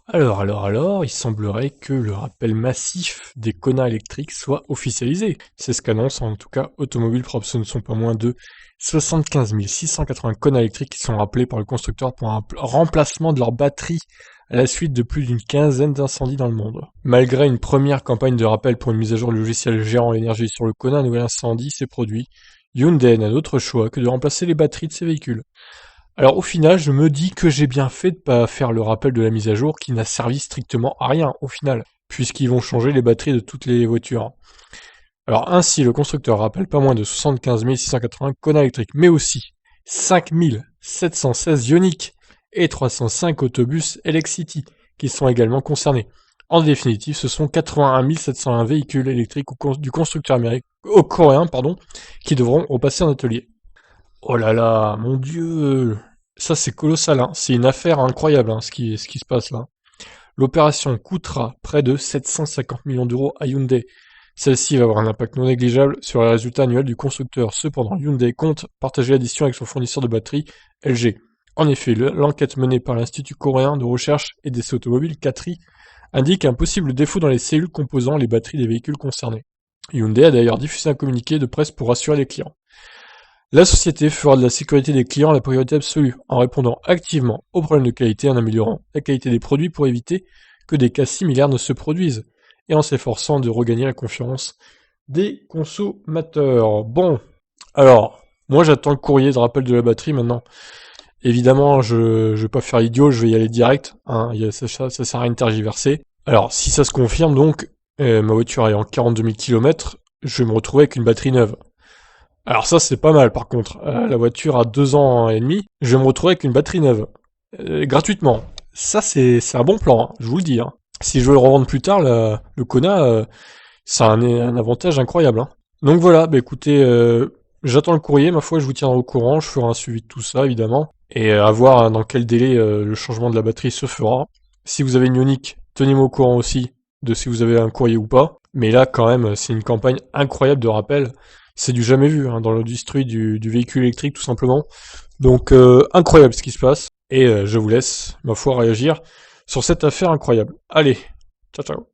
Alors, il semblerait que le rappel massif des Kona électriques soit officialisé. C'est ce qu'annonce en tout cas Automobile Propre. Ce ne sont pas moins de 75 680 Kona électriques qui sont rappelés par le constructeur pour un remplacement de leur batterie à la suite de plus d'une quinzaine d'incendies dans le monde. Malgré une première campagne de rappel pour une mise à jour du logiciel gérant l'énergie sur le Kona, un nouvel incendie s'est produit. Hyundai n'a d'autre choix que de remplacer les batteries de ses véhicules. Alors au final, je me dis que j'ai bien fait de pas faire le rappel de la mise à jour qui n'a servi strictement à rien au final, puisqu'ils vont changer les batteries de toutes les voitures. Alors ainsi, le constructeur rappelle pas moins de 75 680 Kona électriques, mais aussi 5 716 Ioniq et 305 autobus Elexcity qui sont également concernés. En définitive, ce sont 81 701 véhicules électriques du constructeur coréen qui devront repasser en atelier. Oh là là, mon Dieu! Ça, c'est colossal, hein. C'est une affaire incroyable, hein, ce qui se passe là. L'opération coûtera près de 750 millions d'euros à Hyundai. Celle-ci va avoir un impact non négligeable sur les résultats annuels du constructeur. Cependant, Hyundai compte partager l'addition avec son fournisseur de batteries, LG. En effet, l'enquête menée par l'Institut coréen de recherche et d'essais automobiles, CATRI, indique un possible défaut dans les cellules composant les batteries des véhicules concernés. Hyundai a d'ailleurs diffusé un communiqué de presse pour rassurer les clients. La société fera de la sécurité des clients la priorité absolue, en répondant activement aux problèmes de qualité et en améliorant la qualité des produits pour éviter que des cas similaires ne se produisent, et en s'efforçant de regagner la confiance des consommateurs. Bon, alors, moi j'attends le courrier de rappel de la batterie maintenant. Évidemment, je vais pas faire idiot, je vais y aller direct, hein, ça sert à rien de tergiverser. Alors, si ça se confirme donc, ma voiture ayant 42 000 km, je vais me retrouver avec une batterie neuve. Alors ça c'est pas mal par contre. La voiture a 2 ans et demi, je vais me retrouver avec une batterie neuve. Gratuitement. Ça c'est un bon plan, hein, je vous le dis. Hein. Si je veux le revendre plus tard, le Kona, ça a un avantage incroyable. Hein. Donc voilà, bah écoutez, j'attends le courrier, ma foi je vous tiendrai au courant, je ferai un suivi de tout ça évidemment, et à voir hein, dans quel délai le changement de la batterie se fera. Si vous avez une Ioniq, tenez-moi au courant aussi de si vous avez un courrier ou pas. Mais là quand même, c'est une campagne incroyable de rappel. C'est du jamais vu hein, dans l'industrie du véhicule électrique tout simplement. Donc incroyable ce qui se passe. Et je vous laisse, ma foi, réagir sur cette affaire incroyable. Allez, ciao ciao.